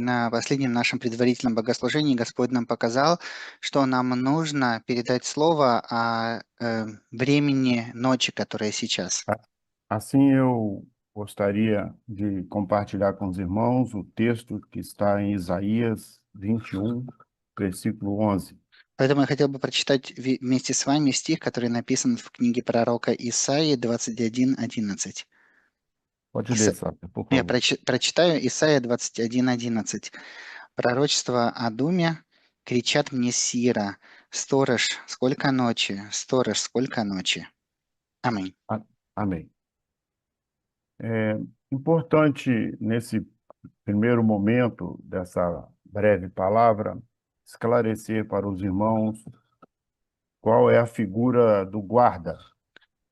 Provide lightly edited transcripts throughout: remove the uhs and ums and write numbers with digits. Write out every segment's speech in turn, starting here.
На последнем нашем предварительном богослужении Господь нам показал, что нам нужно передать слово о времени nочи, которое сейчас. Assim, eu gostaria de compartilhar com os irmãos o texto que está em Isaías 21, versículo 11. Поэтому я хотел бы прочитать вместе с вами стих, который написан в книге пророка Исаии 21:11. Pode ler, Sátiro, por Я favor. прочитаю Исаия 21:11. Пророчество о Думе. Кричат мне Сира, сторож, сколько ночи, сторож, сколько ночи. Аминь. Amém. É importante, nesse primeiro momento dessa breve palavra, esclarecer para os irmãos qual é a figura do guarda.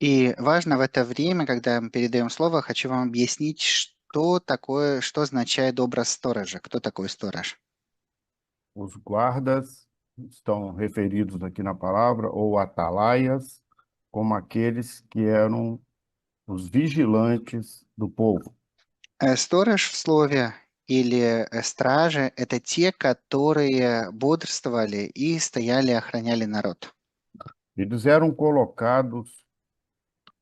И важно в это время, когда мы передаем слово, хочу вам объяснить, что такое, что означает образ сторожа, кто такой сторож. Os guardas estão referidos aqui na palavra, ou atalaias, como aqueles que eram os vigilantes do povo. Сторож в слове или стражи– это те, которые бодрствовали и стояли, охраняли народ. Eles eram colocados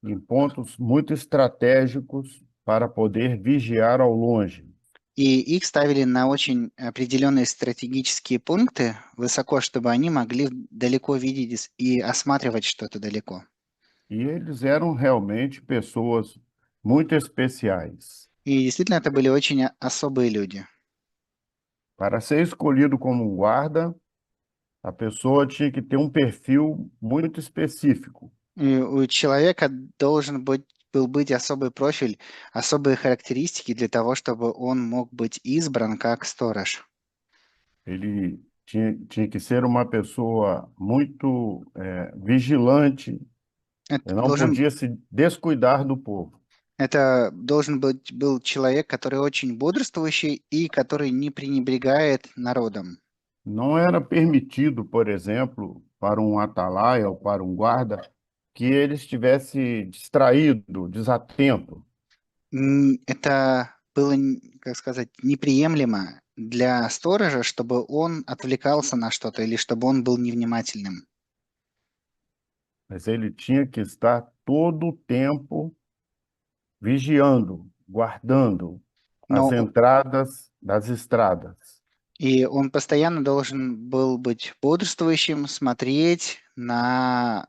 em pontos muito estratégicos para poder vigiar ao longe. И их ставили на очень определенные стратегические пункты, высоко, чтобы они могли далеко видеть и осматривать что-то далеко. E eles eram realmente pessoas muito especiais. И действительно, это были очень особые люди. Para ser escolhido como um guarda, a pessoa tinha que ter um perfil muito específico. И у человека был быть особый профиль, особые характеристики для того, чтобы он мог быть избран как сторож. Ele tinha que ser uma pessoa muito vigilante, Это não должен, podia se descuidar do povo. это должен был человек, который очень бодрствующий и который не пренебрегает народом. Não era permitido, por exemplo, para um atalaia ou para um guarda, que ele estivesse distraído, desatento. Это было, как сказать, неприемлемо для сторожа, чтобы он отвлекался на что-то или чтобы он был невнимательным. Mas ele tinha que estar todo o tempo vigiando, guardando as Но entradas das estradas. И он постоянно должен был быть бодрствующим, смотреть на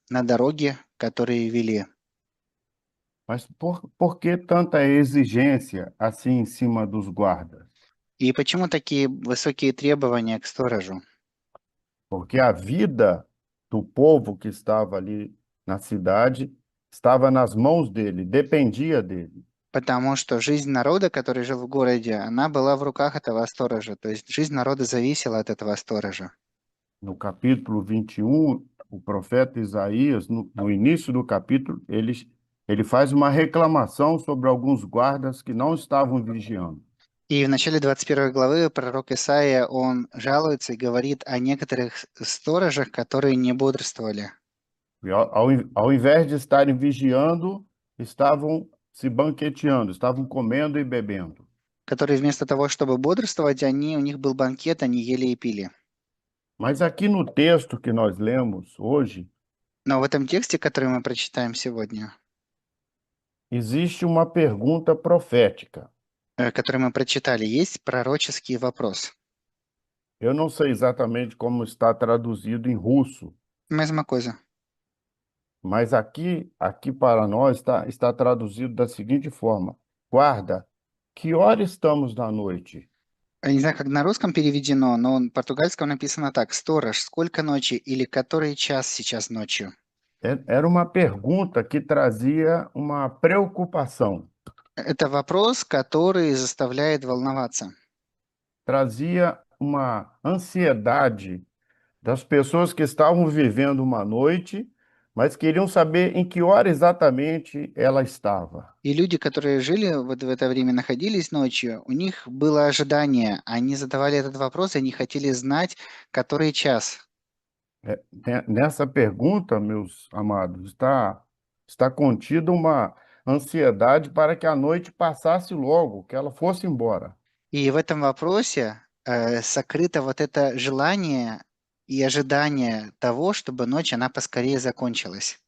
дороги, которые вели. Mas por que tanta exigência assim em cima dos guardas? И почему такие высокие требования к сторожу? Porque a vida do povo que estava ali na cidade estava nas mãos dele, dependia dele. Потому что жизнь народа, который жил в городе, она была в руках этого сторожа. То есть жизнь народа зависела от этого сторожа. No capítulo 21, o profeta Isaías, no início do capítulo, ele faz uma reclamação sobre alguns guardas que não estavam vigiando. И в начале 21 главы пророк Исаия, он жалуется и говорит о некоторых сторожах, которые не бодрствовали. E ao invés de estarem vigiando, estavam se banqueteando, estavam comendo e bebendo. Которые вместо того, чтобы бодрствовать, у них был банкет, они ели и пили. Mas aqui no texto que nós lemos hoje, Но в этом тексте, который мы прочитаем сегодня, existe uma pergunta profética. который мы прочитали, есть пророческий вопрос. Eu não sei exatamente como está traduzido em russo, Mesma coisa. mas aqui para nós está traduzido da seguinte forma: guarda, que hora estamos da noite? Я не знаю, как на русском переведено, но на португальском написано так: «Сторож, сколько ночи или который час сейчас ночью?» Era uma pergunta que trazia uma preocupação, Это вопрос, который заставляет волноваться. trazia uma ansiedade das pessoas que estavam vivendo uma noite, mas queriam saber em que hora exatamente ela estava. И люди, которые жили вот в это время, находились ночью, у них было ожидание. Они задавали этот вопрос, и они хотели знать, который час. Nessa pergunta, meus amados, está contida uma ansiedade para que a noite passasse logo, que ela fosse embora. И в этом вопросе сокрыто вот это желание и ожидание того, чтобы ночь, она поскорее закончилась.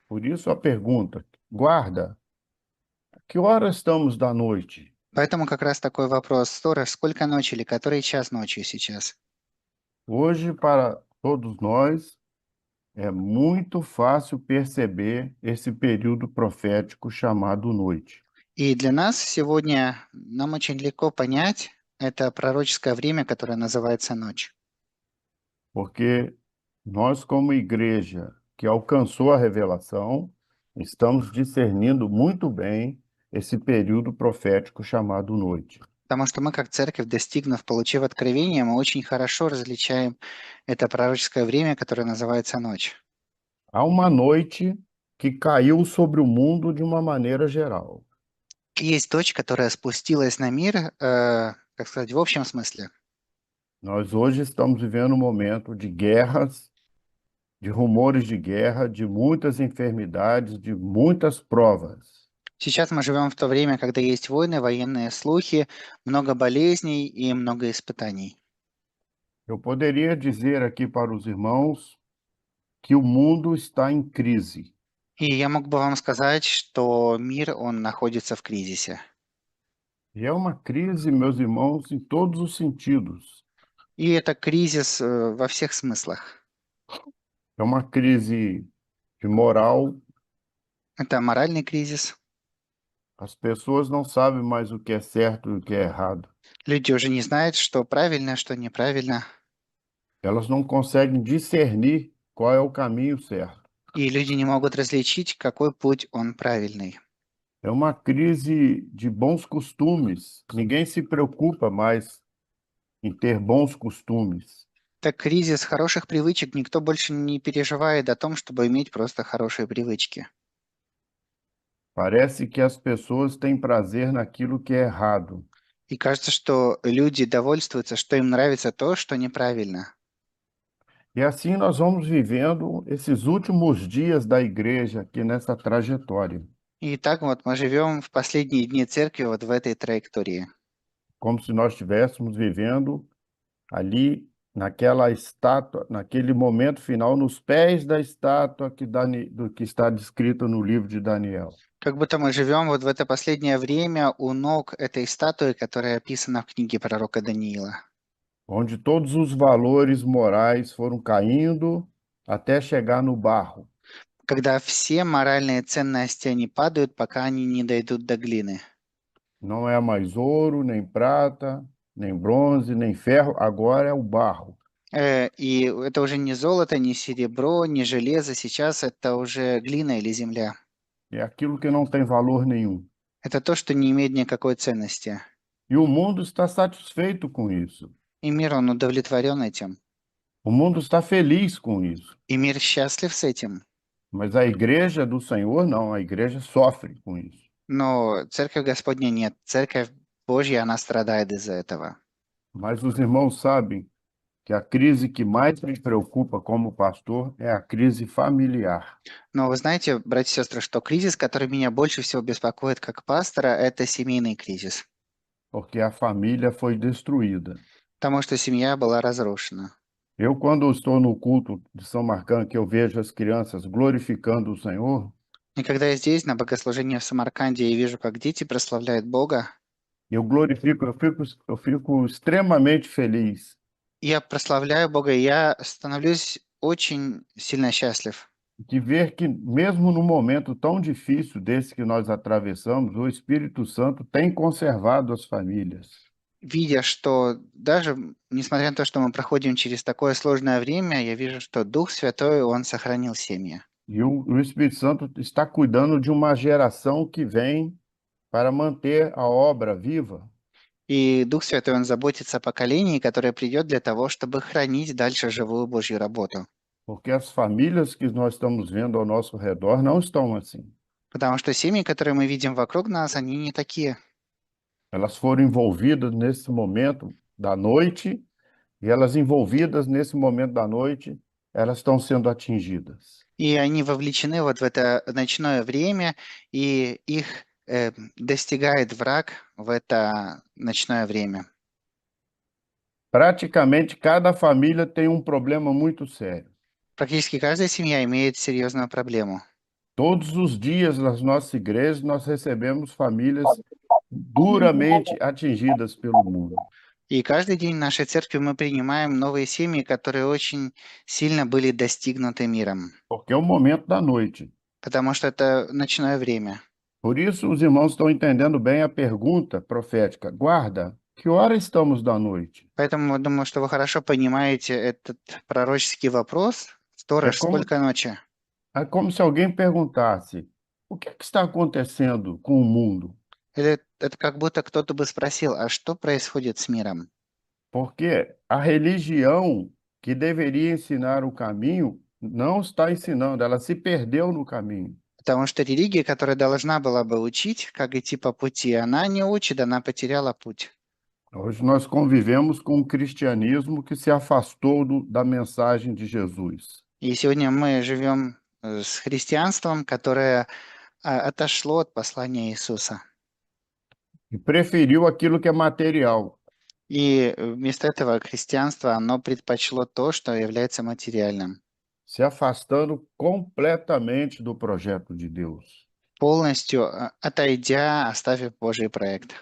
Por isso a pergunta, guarda, que horas estamos da noite? Поэтому как раз такой вопрос. Сторож, сколько ночи или который час ночи сейчас? Hoje, para todos nós, é muito fácil perceber esse período profético chamado noite, И для нас сегодня нам очень легко понять это пророческое время, которое называется ночь. porque nós, como igreja que alcançou a revelação, estamos discernindo muito bem esse período profético chamado noite. Потому что мы, как церковь, достигнув, получив откровение, мы очень хорошо различаем это пророческое время, которое называется ночь. Há uma noite que caiu sobre o mundo de uma maneira geral. Есть дочь, которая спустилась на мир, как сказать, в общем смысле. Nós hoje estamos vivendo um momento de guerras, de rumores de guerra, de muitas enfermidades, de muitas provas. Сейчас мы живем в то время, когда есть войны, военные слухи, много болезней и много испытаний. Eu poderia dizer aqui para os irmãos que o mundo está em crise. И я мог бы вам сказать, что мир, он находится в кризисе. E é uma crise, meus irmãos, em todos os sentidos. И это кризис во всех смыслах. É uma crise de moral. Это моральный кризис. As pessoas não sabem mais o que é certo e o que é errado. Люди уже не знают, что правильно, что неправильно. Elas não conseguem discernir qual é o caminho certo. И люди не могут различить, какой путь он правильный. É uma crise de bons costumes. Ninguém se preocupa mais em ter bons costumes. Это кризис хороших привычек. Никто больше не переживает о том, чтобы иметь просто хорошие привычки. Parece que as pessoas têm prazer naquilo que é errado. И кажется, что люди довольствуются, что им нравится то, что неправильно. E assim nós vamos vivendo esses últimos dias da igreja aqui nessa trajetória, И так вот мы живем в последние дни церкви вот в этой траектории. como se nós estivéssemos vivendo ali naquela estátua, naquele momento final, nos pés da estátua do que está descrito no livro de Daniel. Как будто мы живем вот в это последнее время у ног этой статуи, которая описана в книге пророка Даниила, Onde todos os valores morais foram caindo até chegar no barro. когда все моральные ценности, они падают, пока они не дойдут до глины. Não é mais ouro, nem prata, nem bronze, nem ferro, agora é o barro. И это уже не золото, не серебро, не железо, сейчас это уже глина или земля. É aquilo que não tem valor nenhum. Это то, что не имеет никакой ценности. E o mundo está satisfeito com isso. И мир, он удовлетворен этим. O mundo está feliz com isso. И мир счастлив с этим. Mas a igreja do Senhor, não, a igreja sofre com isso. Но церковь Господня нет. Церковь Божья, она страдает из-за этого. Mas os irmãos sabem que a crise que mais me preocupa como pastor é a crise familiar. Но вы знаете, братья и сестры, что кризис, который меня больше всего беспокоит как пастора, это семейный кризис. Porque a família foi destruída. Потому что семья была разрушена. Eu, quando estou no culto de São Marcão, que eu vejo as crianças glorificando o Senhor, И когда я здесь, на богослужении в Самарканде, и вижу, как дети прославляют Бога, eu glorifico, eu fico extremamente feliz. я прославляю Бога, и я становлюсь очень сильно счастлив. De ver que, mesmo no momento tão difícil desse que nós atravessamos, o Espírito Santo tem conservado as famílias. Видя, что даже несмотря на то, что мы проходим через такое сложное время, я вижу, что Дух Святой, Он сохранил семьи. E o Espírito Santo está cuidando de uma geração que vem para manter a obra viva. И Дух Святой, Он заботится о поколении, которое придет для того, чтобы хранить дальше живую Божью работу. Porque as famílias que nós estamos vendo ao nosso redor não estão assim. Потому что семьи, которые мы видим вокруг нас, они не такие. Elas foram envolvidas nesse momento da noite, e elas envolvidas nesse momento da noite, elas estão sendo atingidas. И они вовлечены вот в это ночное время, и их достигает враг в это ночное время? Praticamente cada família tem um problema muito sério. Практически каждая семья имеет серьезную проблему. Todos os dias nas nossas igrejas nós recebemos famílias duramente atingidas pelo mundo. И каждый день в нашей церкви мы принимаем новые семьи, которые очень сильно были достигнуты миром, Porque é o momento da noite. потому что это ночное время. Por isso, os irmãos estão entendendo bem a pergunta profética. Guarda, que hora estamos da noite? Поэтому я думаю, что вы хорошо понимаете этот пророческий вопрос. É Сторож, como, сколько ночи? é como se alguém perguntasse: o que é que está acontecendo com o mundo? Или это как будто кто-то бы спросил, а что происходит с миром? Porque a religião que deveria ensinar o caminho não está ensinando, ela se perdeu no caminho. Потому что религия, которая должна была бы учить, как идти по пути, она не учит, она потеряла путь. Hoje nós convivemos com um cristianismo que se afastou da mensagem de Jesus. И сегодня мы живем с христианством, которое отошло от послания Иисуса. E preferiu aquilo que é material. И вместо этого христианство, оно предпочло то, что является материальным, Se afastando completamente do projeto de Deus. полностью отойдя, оставив Божий проект.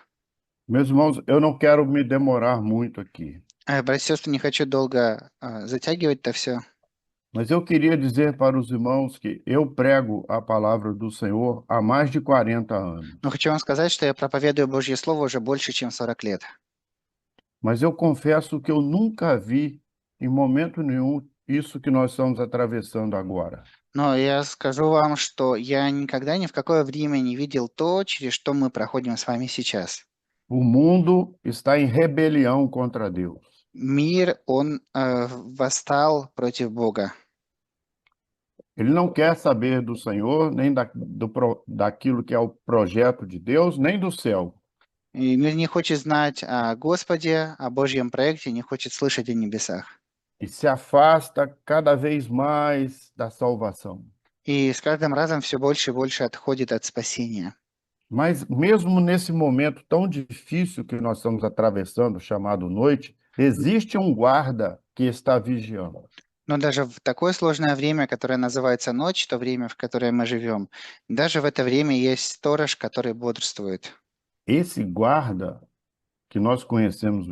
Meus irmãos, eu não quero me demorar muito aqui, Братья и сестры, не хочу долго затягивать это все, mas eu queria dizer para os irmãos que eu prego a palavra do Senhor há mais de 40 anos. но хочу вам сказать, что я проповедую Божье Слово уже больше, чем 40 лет. Mas eu confesso que eu nunca vi, em momento nenhum, isso que nós estamos atravessando agora. Но я скажу вам, что я никогда ни в какое время не видел то, через что мы проходим с вами сейчас. O mundo está em rebelião contra Deus. Мир, он восстал против Бога. Ele não quer saber do Senhor, nem daquilo que é o projeto de Deus, nem do céu. И мир не хочет знать о Господе, о Божьем проекте, не хочет слышать о небесах. E se afasta cada vez mais da salvação. И с каждым разом все больше и больше отходит от спасения. Mas mesmo nesse momento tão difícil que nós estamos atravessando, chamado noite, existe um guarda que está vigiando. Но даже в такое сложное время, которое называется ночь, то время, в которое мы живем, даже в это время есть сторож, который бодрствует. Esse guarda que nós conhecemos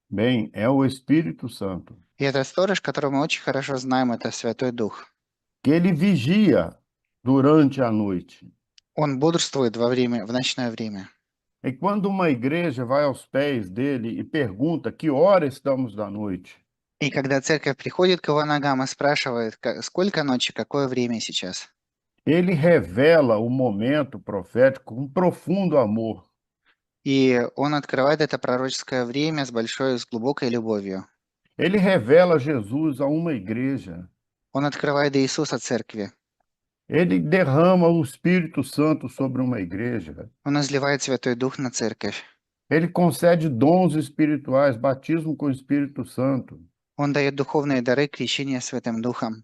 bem é o Espírito Santo, И этот сторож, которого мы очень хорошо знаем, это Святой Дух. que ele vigia durante a noite. Он бодрствует в ночное время. E quando uma igreja vai aos pés dele e pergunta que hora estamos da noite, И когда церковь приходит к его ногам и спрашивает, сколько ночи, какое время сейчас, ele revela o momento profético com profundo amor. и он открывает это пророческое время с глубокой любовью. Ele revela Jesus a uma igreja. Он открывает Иисуса церкви. Ele derrama o Espírito Santo sobre uma igreja. Он изливает Святой Дух на церковь. Ele concede dons espirituais, batismo com o Espírito Santo. Он дает духовные дары крещения Святым Духом.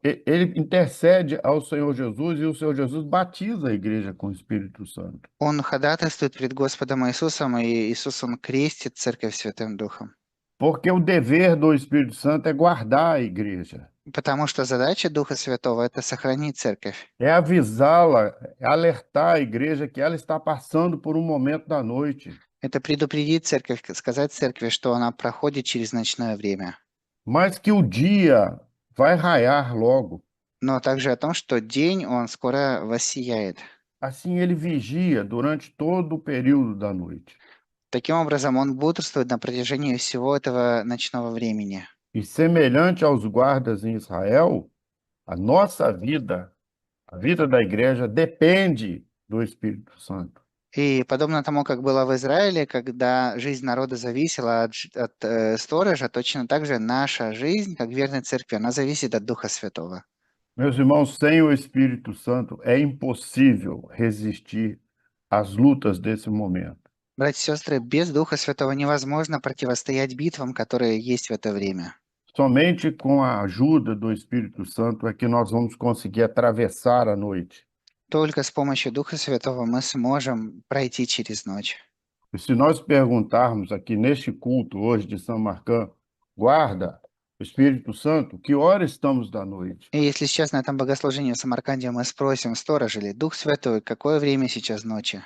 Ele intercede ao Senhor Jesus e o Senhor Jesus batiza a igreja com o Espírito Santo. Он ходатайствует пред Господом Иисусом, и Иисус, Он крестит церковь Святым Духом. Porque o dever do Espírito Santo é guardar a igreja. Потому что задача Духа Святого – это сохранить церковь. É avisá-la, é alertar a igreja que ela está passando por um momento da noite. Это предупредить церковь, сказать церкви, что она проходит через ночное время. Mas que o dia vai raiar logo. Но также о том, что день, он скоро воссияет. Assim ele vigia durante todo o período da noite. Таким образом, он бодрствует на протяжении всего этого ночного времени. E semelhante aos guardas em Israel, a nossa vida, a vida da igreja, depende do Espírito Santo. И подобно тому, как было в Израиле, когда жизнь народа зависела от сторожа, точно так же наша жизнь, как верной церкви, она зависит от Духа Святого. Meus irmãos, sem o Espírito Santo é impossível resistir às lutas desse momento. Братья и сестры, без Духа Святого невозможно противостоять битвам, которые есть в это время. Somente com a ajuda do Espírito Santo é que nós vamos conseguir atravessar a noite. Только с помощью Духа Святого мы сможем пройти через ночь. E se nós perguntarmos aqui neste culto hoje de São Marcão, guarda, Espírito Santo, que hora estamos da noite? И если сейчас на этом богослужении в Самарканде мы спросим сторожа или Дух Святой, какое время сейчас ночи,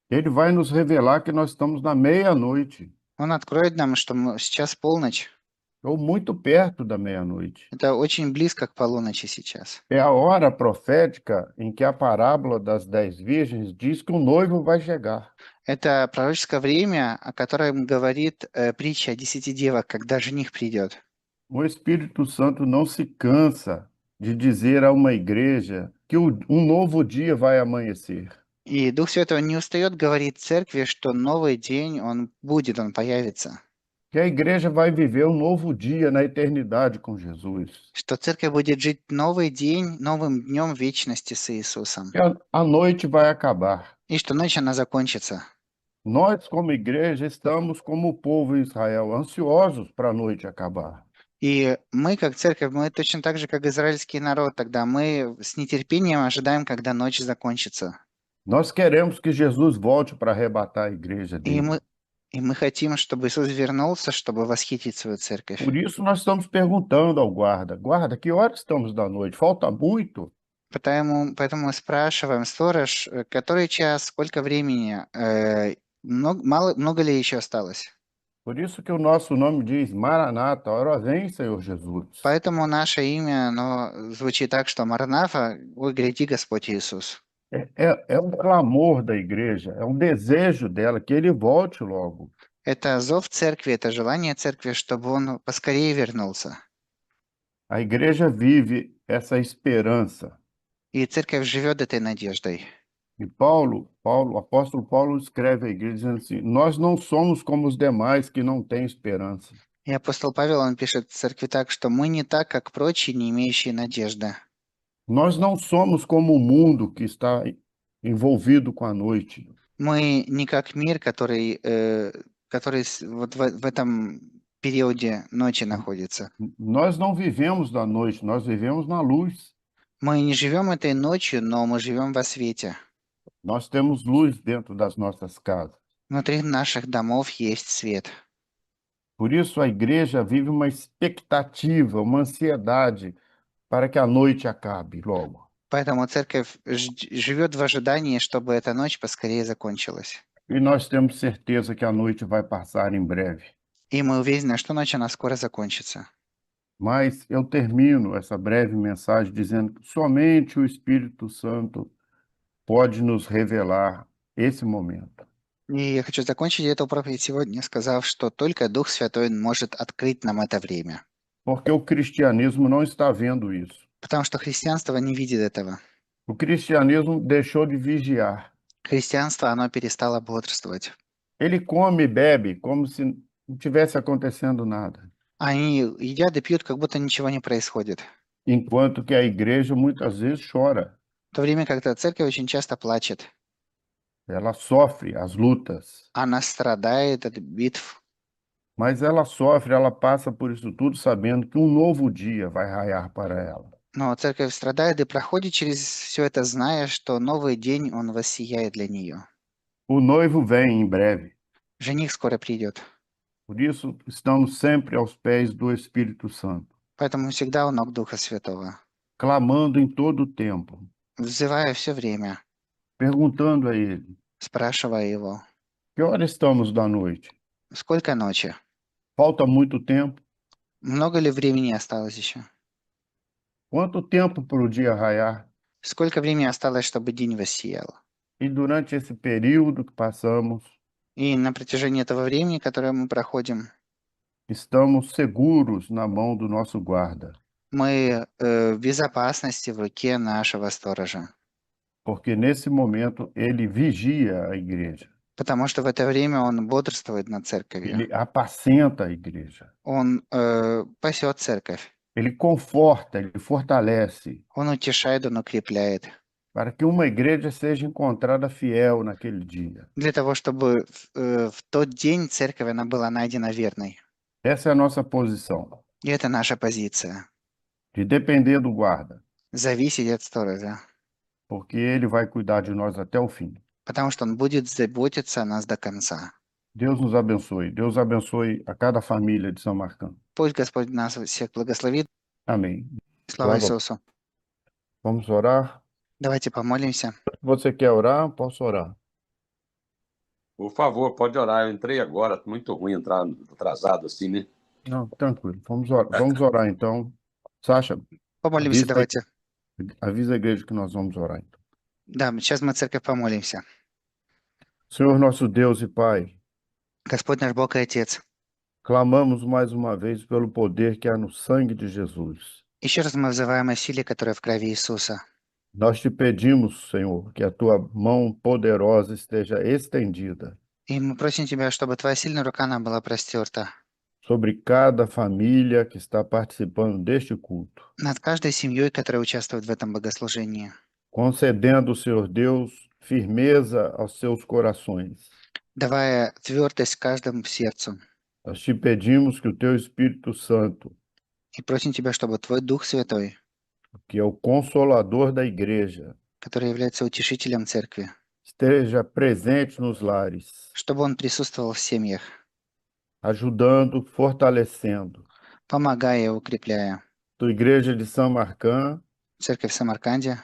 Ele vai nos revelar que nós estamos na meia-noite, он откроет нам, что сейчас полночь. ou muito perto da meia-noite. Это очень близко к полуночи сейчас. É a hora profética em que a parábola das 10 virgens diz que o noivo vai chegar. Это пророческое время, о котором говорит притча о 10 девах, когда жених придет. O Espírito Santo não se cansa de dizer a uma igreja que um novo dia vai amanhecer. И Дух Святой не устает говорить церкви, что новый день, он будет, он появится. Que a igreja vai viver um novo dia na eternidade com Jesus. Что церковь будет жить новый день, новым днем вечности с Иисусом. Que a noite vai acabar. И что ночь, она закончится. Nós, como igreja, estamos como o povo em Israel, ansiosos para a noite acabar. И мы, как церковь, мы точно так же, как израильский народ, тогда мы с нетерпением ожидаем, когда ночь закончится. Nós queremos que Jesus volte para arrebatar a igreja И dele. мы хотим, чтобы Иисус вернулся, чтобы восхитить свою церковь. Por isso nós estamos perguntando ao guarda, guarda, que hora estamos da noite? Falta muito? Поэтому мы спрашиваем, сторож, который час, сколько времени, много ли еще осталось? Por isso que o nosso nome diz, Maranata, ora vem, Senhor Jesus. Поэтому наше имя, оно звучит так, что Марнафа, ой, гряди, Господь Иисус. É um clamor da igreja, é um desejo dela que ele volte logo. Это зов церкви, это желание церкви, чтобы он поскорее вернулся. A igreja vive essa esperança. И церковь живет этой надеждой. E o apóstolo Paulo escreve à igreja dizendo assim, nós não somos como os demais que não têm esperança. И апостол Павел, он пишет церкви так, что мы не так, как прочие, не имеющие надежды. Nós não somos como o mundo que está envolvido com a noite. Мы не как мир, который вот в этом периоде ночи находится. Nós não vivemos da noite, nós vivemos na luz. Мы не живем этой ночью, но мы живем во свете. Nós temos luz dentro das nossas casas. Внутри наших домов есть свет. Por isso a igreja vive uma expectativa, uma ansiedade para que a noite acabe logo. Поэтому церковь живет в ожидании, чтобы эта ночь поскорее закончилась. E nós temos certeza que a noite vai passar em breve. И мы уверены, что ночь, она скоро закончится. Mas eu termino essa breve mensagem dizendo que somente o Espírito Santo pode nos revelar esse momento. И я хочу закончить эту проповедь сегодня, сказав, что только Дух Святой может открыть нам это время. Porque o cristianismo não está vendo isso. Потому что христианство не видит этого. O cristianismo deixou de vigiar. Христианство, оно перестало бодрствовать. Ele come e bebe como se não tivesse acontecendo nada. Они едят и пьют, как будто ничего не происходит. Enquanto que a igreja muitas vezes chora. В то время, когда церковь очень часто плачет. Ela sofre as lutas. Она страдает от битв. Mas ela sofre, ela passa por isso tudo sabendo que um novo dia vai raiar para ela. Но церковь страдает и проходит через все это, зная, что новый день, он воссияет для нее. O noivo vem em breve. Жених скоро придет. Por isso, estamos sempre aos pés do Espírito Santo, Поэтому всегда у ног Духа Святого. clamando em todo o tempo, Взывая все время, perguntando a Ele, спрашивая его, que hora estamos da noite? сколько ночи? Falta muito tempo? Много ли времени осталось еще? Quanto tempo para o dia raiar? Сколько времени осталось, чтобы день воссиял? E durante esse período que passamos, И на протяжении этого времени, которое мы проходим, estamos seguros na mão do nosso guarda, мы в безопасности в руке нашего сторожа. porque nesse momento ele vigia a igreja, Потому что в это время он бодрствует над церковью. ele apacenta a igreja, Он пасет церковь. ele conforta, ele fortalece, Он утешает, он укрепляет. para que uma igreja seja encontrada fiel naquele dia. Для того, чтобы в тот день церковь она была найдена верной. Essa é a nossa posição, И это наша позиция. de depender do guarda, Зависеть от сторожа. porque Ele vai cuidar de nós até o fim. потому что Он будет заботиться о нас до конца. Deus nos abençoe. Deus abençoe a cada família de São Marcão. Пусть Господь нас всех благословит. Amém. Слава Glória a- Иисусу. Vamos orar. Давайте помолимся. Se você quer orar, posso orar. Por favor, pode orar. Eu entrei agora, muito ruim entrar atrasado assim, né? Não, tranquilo. Vamos orar então. Sasha, Помолимся, давайте. avisa a igreja que nós vamos orar então. Да, сейчас мы в церковь помолимся. Senhor nosso Deus e Pai, Господь наш Бог и Отец, clamamos mais uma vez pelo poder que há no sangue de Jesus. еще раз мы взываем о силе, которая в крови Иисуса. Nós te pedimos, Senhor, que a tua mão poderosa esteja estendida И мы просим Тебя, чтобы Твоя сильная рука нам была простерта sobre cada família que está participando deste culto, над каждой семьей, которая участвует в этом богослужении, concedendo, Senhor Deus, firmeza aos seus corações. давая твердость каждому сердцу. Nós te pedimos que o teu Espírito Santo, И просим Тебя, чтобы Твой Дух Святой, que é o consolador da igreja, который является утешителем церкви, esteja presente nos lares, чтобы Он присутствовал в семьях, ajudando, fortalecendo. помогая и укрепляя. Tua igreja de São Marcão, Церковь в Самарканде,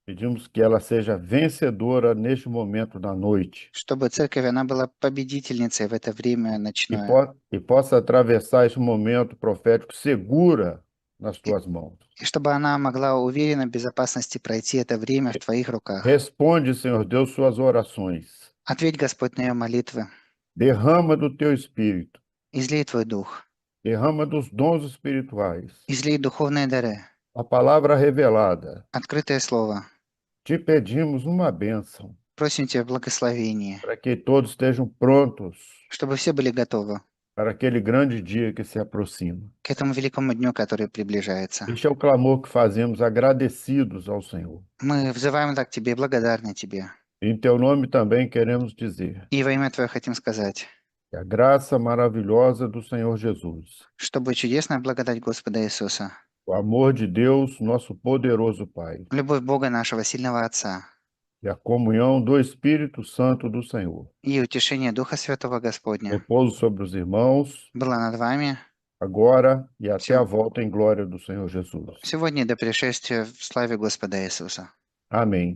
pedimos que ela seja vencedora neste momento da noite чтобы церковь, она была победительницей в это время e, ночное, e possa atravessar este momento profético segura nas tuas mãos. и чтобы она могла уверенно, в безопасности пройти это время в Твоих руках. Responde, Senhor Deus, suas orações. Ответь, Господь, на ее молитвы, Derrama do teu Espírito, излей Твой Дух, derrama dos dons espirituais, излей духовные дары, a palavra revelada. открытое Слово. Te pedimos uma bênção Просим Тебя благословения, para que todos estejam prontos чтобы все были готовы para aquele grande dia que se aproxima. к этому великому дню, который приближается. Este é o clamor que fazemos agradecidos ao Senhor. Мы взываем так к Тебе, благодарны Тебе. Em teu nome também queremos dizer И во имя Твое хотим сказать, que a graça maravilhosa do Senhor Jesus, чтобы чудесная благодать Господа Иисуса, o amor de Deus, nosso poderoso Pai, любовь Бога нашего сильного Отца e a comunhão do Espírito Santo do Senhor и утешение Духа Святого Господня repouso sobre os irmãos, было над вами agora e até a volta em glória do Senhor Jesus. сегодня и до пришествия в славе Господа Иисуса. Amém.